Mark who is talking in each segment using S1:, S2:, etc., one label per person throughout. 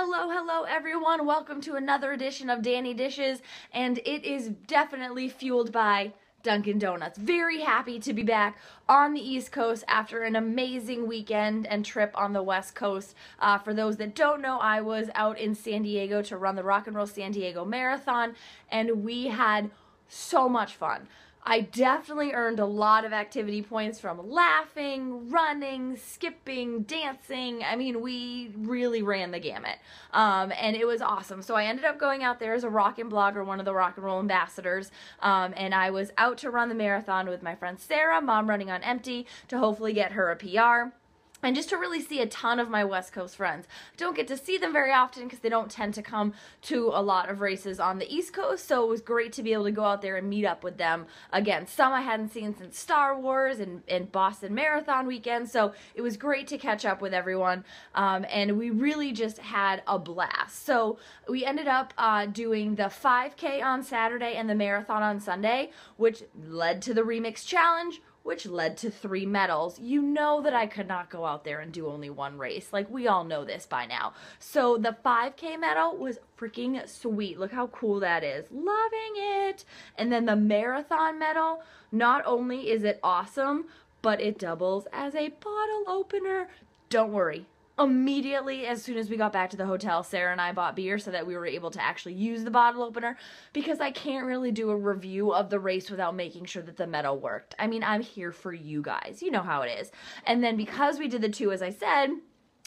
S1: Hello everyone. Welcome to another edition of Dani Dishes, and it is definitely fueled by Dunkin' Donuts. Very happy to be back on the East Coast after an amazing weekend and trip on the West Coast. For those that don't know, I was out in San Diego to run the Rock and Roll San Diego Marathon, and we had so much fun. I definitely earned a lot of activity points from laughing, running, skipping, dancing. I mean, we really ran the gamut, and it was awesome. So I ended up going out there as a rockin' blogger, one of the rock and roll ambassadors, and I was out to run the marathon with my friend Sarah, mom running on empty, to hopefully get her a PR. And just to really see a ton of my West Coast friends. Don't get to see them very often because they don't tend to come to a lot of races on the East Coast, so it was great to be able to go out there and meet up with them again. Some I hadn't seen since Star Wars and Boston Marathon weekend, so it was great to catch up with everyone, and we really just had a blast. So we ended up doing the 5K on Saturday and the marathon on Sunday, which led to the Remix Challenge, which led to 3 medals. You know that I could not go out there and do only one race. Like, we all know this by now. So the 5K medal was freaking sweet. Look how cool that is. Loving it. And then the marathon medal, not only is it awesome, but it doubles as a bottle opener. Don't worry. Immediately, as soon as we got back to the hotel, Sarah and I bought beer so that we were able to actually use the bottle opener, because I can't really do a review of the race without making sure that the medal worked. I mean, I'm here for you guys. You know how it is. And then because we did the 2, as I said,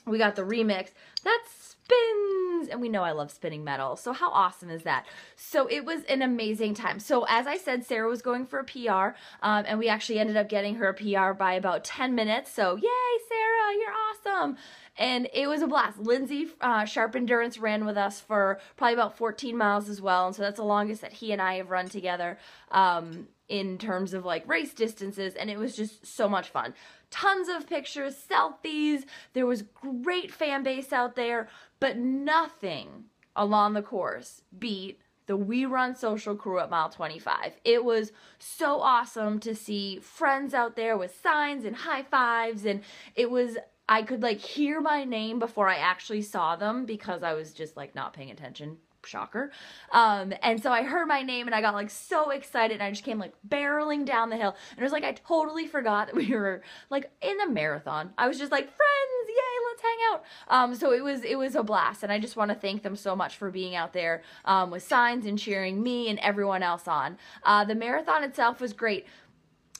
S1: we got the remix. That spins, and we know I love spinning metal, so how awesome is that? So it was an amazing time. So as I said, Sarah was going for a PR, and we actually ended up getting her a PR by about 10 minutes, so yay, Sarah, you're awesome! And it was a blast. Lindsay, Sharp Endurance, ran with us for probably about 14 miles as well, and so that's the longest that he and I have run together in terms of like race distances, and it was just so much fun. Tons of pictures, selfies, there was great fan base out there, but nothing along the course beat the We Run Social crew at mile 25. It was so awesome to see friends out there with signs and high fives, and it was, I could like hear my name before I actually saw them because I was just like not paying attention. Shocker. And so I heard my name and I got like so excited, and I just came like barreling down the hill, and it was like I totally forgot that we were like in a marathon. I was just like, friends, yay, let's hang out. So it was a blast, and I just want to thank them so much for being out there with signs and cheering me and everyone else on. The marathon itself was great.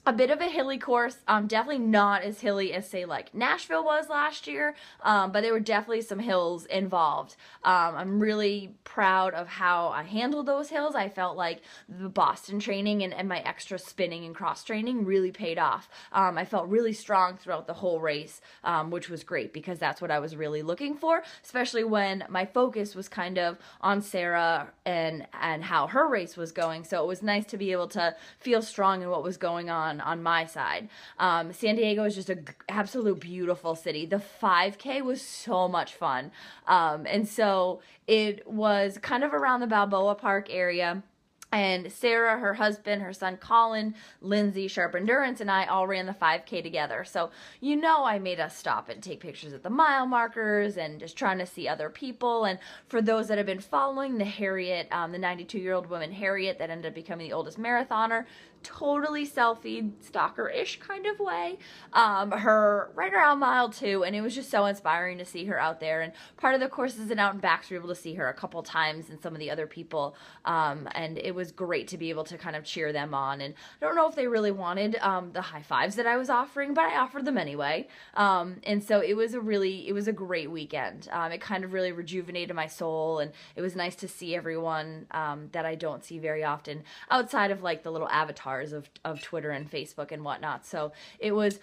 S1: A bit of a hilly course, definitely not as hilly as, say, like Nashville was last year, but there were definitely some hills involved. I'm really proud of how I handled those hills. I felt like the Boston training and my extra spinning and cross training really paid off. I felt really strong throughout the whole race, which was great because that's what I was really looking for, especially when my focus was kind of on Sarah and how her race was going. So it was nice to be able to feel strong in what was going on my side. San Diego is just an absolute beautiful city. The 5K was so much fun. And so it was kind of around the Balboa Park area. And Sarah, her husband, her son Colin, Lindsay, Sharp Endurance, and I all ran the 5K together. So, you know, I made us stop and take pictures at the mile markers and just trying to see other people. And for those that have been following the Harriet, the 92-year-old woman Harriet that ended up becoming the oldest marathoner, totally selfie, stalker-ish kind of way, her right around mile 2, and it was just so inspiring to see her out there. And part of the courses and out and backs, we were able to see her a couple times and some of the other people, and it was great to be able to kind of cheer them on. And I don't know if they really wanted the high fives that I was offering, but I offered them anyway. And so it was a great weekend. It kind of really rejuvenated my soul, and it was nice to see everyone that I don't see very often outside of like the little avatars of Twitter and Facebook and whatnot. So it was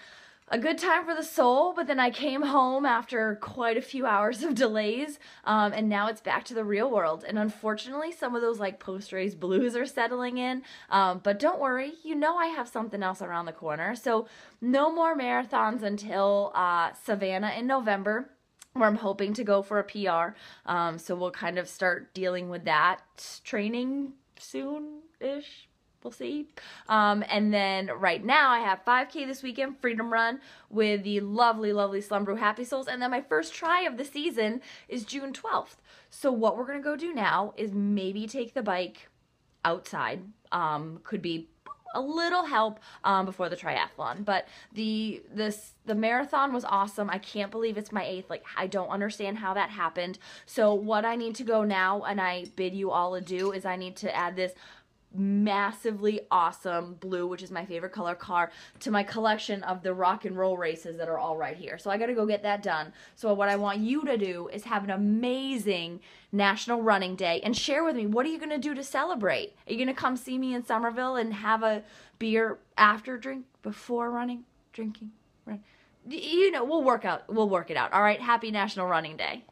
S1: a good time for the soul, but then I came home after quite a few hours of delays, and now it's back to the real world. And unfortunately, some of those like post-race blues are settling in, but don't worry, you know I have something else around the corner. So no more marathons until Savannah in November, where I'm hoping to go for a PR. So we'll kind of start dealing with that training soon-ish. We'll see. And then right now I have 5K this weekend, Freedom Run with the lovely, lovely Slum Brew Happy Souls. And then my first try of the season is June 12th. So what we're going to go do now is maybe take the bike outside. Could be a little help before the triathlon, but the marathon was awesome. I can't believe it's my 8th. Like, I don't understand how that happened. So what I need to go now, and I bid you all adieu, is I need to add this massively awesome blue, which is my favorite color, car to my collection of the rock and roll races that are all right here. So I got to go get that done. So what I want you to do is have an amazing National Running Day and share with me, what are you going to do to celebrate? Are you going to come see me in Somerville and have a beer after drink, before running, drinking, run? You know, we'll work it out. All right. Happy National Running Day.